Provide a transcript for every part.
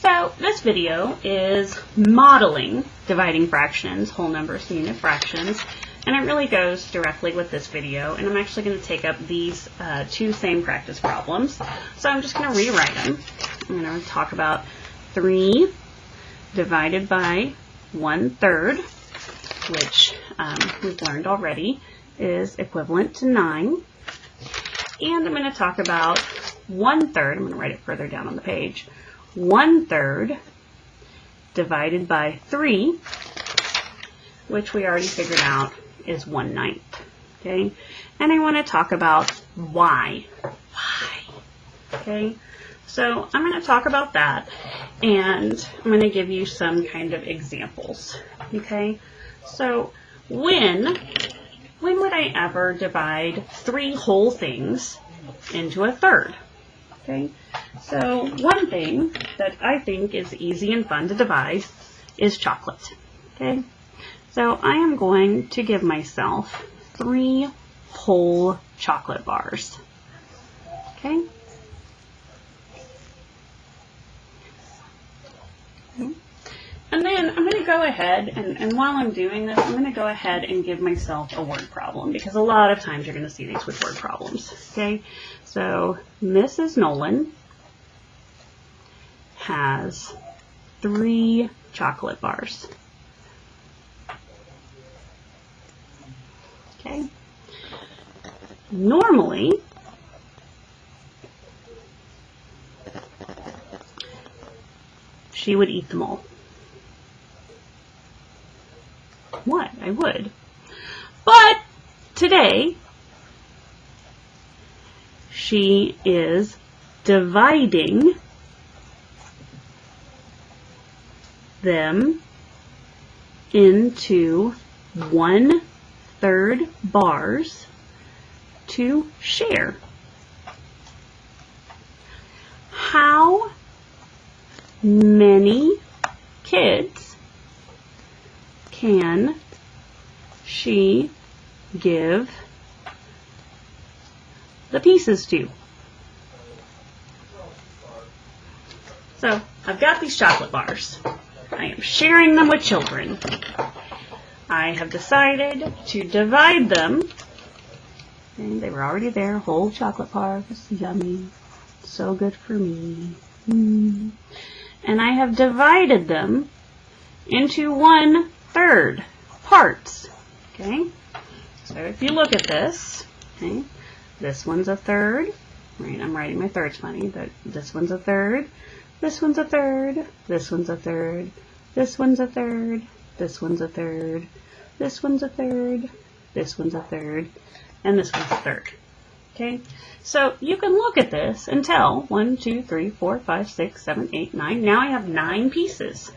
So this video is modeling dividing fractions, whole numbers to unit fractions, and it really goes directly with this video, and I'm actually going to take up these two same practice problems. So I'm just going to rewrite them. I'm going to talk about 3 divided by 1/3, which we've learned already is equivalent to 9. And I'm going to talk about 1/3, I'm going to write it further down on the page, 1/3 divided by 3, which we already figured out is 1/9. Okay, and I want to talk about why. Okay, so I'm going to talk about that, and I'm going to give you some kind of examples. Okay, so when would I ever divide 3 whole things into a third? Okay, so one thing that I think is easy and fun to divide is chocolate. Okay, so I am going to give myself 3 whole chocolate bars. Okay. And then I'm going to go ahead, and while I'm doing this, I'm going to go ahead and give myself a word problem, because a lot of times you're going to see these with word problems. Okay, so Mrs. Nolan has 3 chocolate bars. Okay, normally she would eat them all. What? I would. But today, she is dividing them into 1/3 bars to share. How many kids can she give the pieces to? So I've got these chocolate bars. I am sharing them with children. I have decided to divide them. And they were already there, whole chocolate bars, yummy, so good for me. And I have divided them into 1/3 parts. Okay, so if you look at this, okay, this one's a third. Right, I'm writing my thirds funny, but this one's a third. This one's a third. This one's a third. This one's a third. This one's a third. This one's a third. This one's a third, and this one's a third. Okay, so you can look at this and tell 1, 2, 3, 4, 5, 6, 7, 8, 9. Now I have 9 pieces.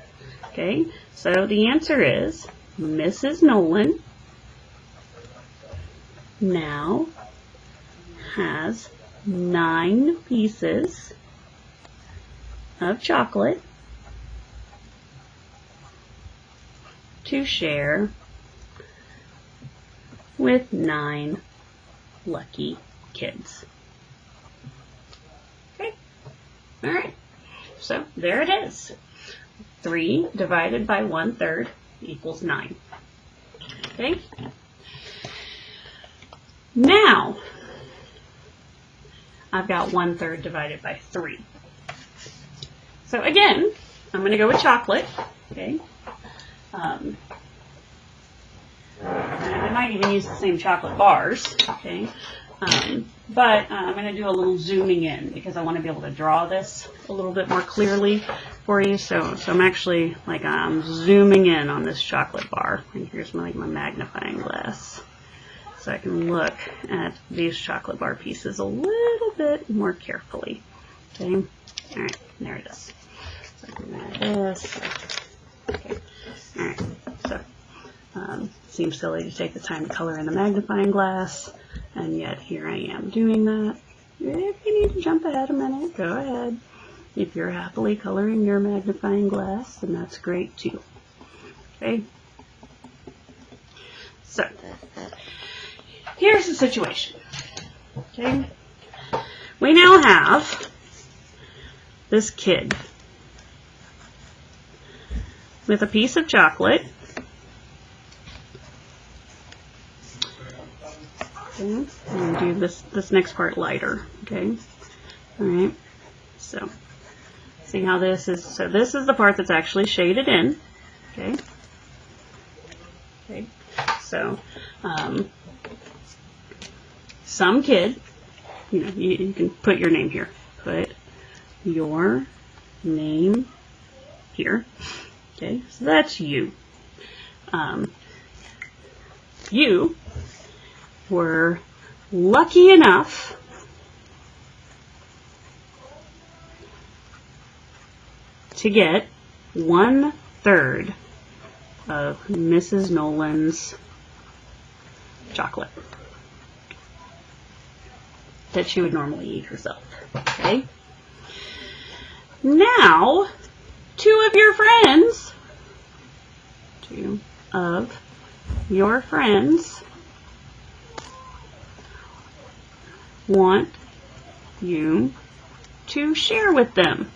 Okay, so the answer is Mrs. Nolan now has 9 pieces of chocolate to share with 9 lucky kids. Okay, all right, so there it is. 3 divided by 1/3 equals 9. Okay? Now, I've got 1/3 divided by 3. So again, I'm going to go with chocolate. Okay? And I might even use the same chocolate bars. Okay? But I'm going to do a little zooming in because I want to be able to draw this a little bit more clearly for you. So I'm actually I'm zooming in on this chocolate bar. And here's my magnifying glass, so I can look at these chocolate bar pieces a little bit more carefully. Okay, all right, there it is. So I can add this. Okay, all right. So seems silly to take the time to color in the magnifying glass, and yet here I am doing that. If you need to jump ahead a minute, go ahead. If you're happily coloring your magnifying glass, then that's great too. Okay? So, here's the situation. Okay? We now have this kid with a piece of chocolate. Okay. I'm going to do this next part lighter. Okay. All right. So see how this is. So this is the part that's actually shaded in. Okay. Okay. So some kid, you can put your name here. Put your name here. Okay, so that's you. You were lucky enough to get 1/3 of Mrs. Nolan's chocolate that she would normally eat herself. Okay? Now, two of your friends want you to share with them.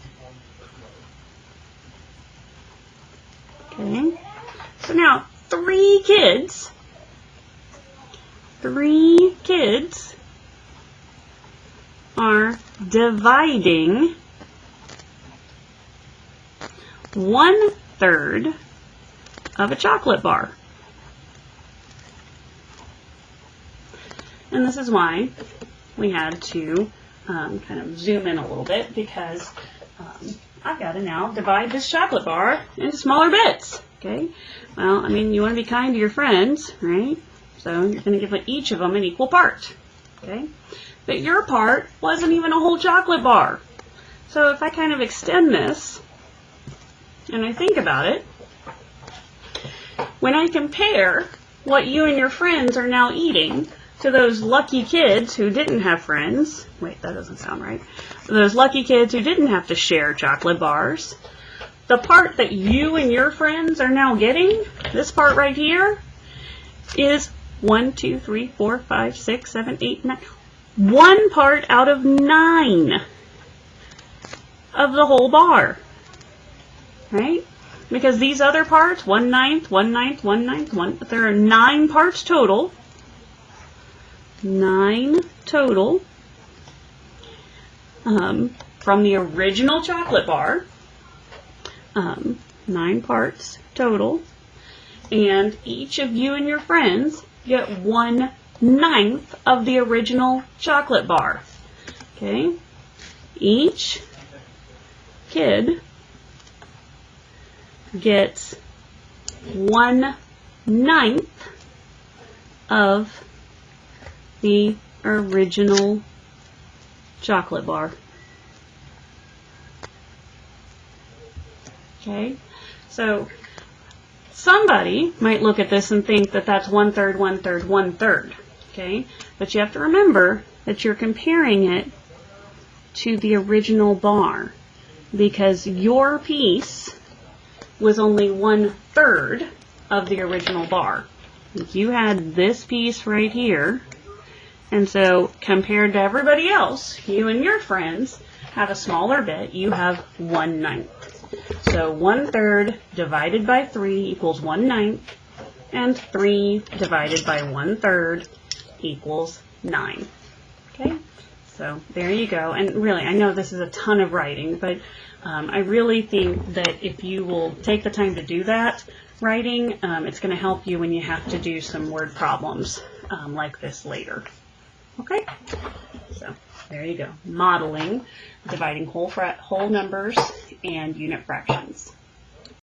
Okay? So now, three kids are dividing 1/3 of a chocolate bar. And this is why we had to kind of zoom in a little bit, because I've got to now divide this chocolate bar into smaller bits. Okay? Well, I mean, you want to be kind to your friends, right? So you're going to give each of them an equal part. Okay? But your part wasn't even a whole chocolate bar. So if I kind of extend this and I think about it, when I compare what you and your friends are now eating to those lucky kids who didn't have friends, wait, that doesn't sound right, those lucky kids who didn't have to share chocolate bars, the part that you and your friends are now getting, this part right here, is 1, 2, 3, 4, 5, 6, 7, 8, 9. 1 part out of 9 of the whole bar. Right? Because these other parts, 1/9, 1/9, 1/9, there are 9 parts total. 9 total from the original chocolate bar. 9 parts total. And each of you and your friends get 1/9 of the original chocolate bar. Okay? Each kid gets 1/9 of the original chocolate bar. Okay? So somebody might look at this and think that that's 1/3, 1/3, 1/3. Okay? But you have to remember that you're comparing it to the original bar, because your piece was only 1/3 of the original bar. You had this piece right here, and so compared to everybody else, you and your friends have a smaller bit. You have 1/9. So 1/3 divided by 3 equals 1/9, and 3 divided by 1/3 equals 9. Okay? So there you go. And really, I know this is a ton of writing, but I really think that if you will take the time to do that writing, it's going to help you when you have to do some word problems like this later. Okay? So there you go. Modeling, dividing whole numbers and unit fractions.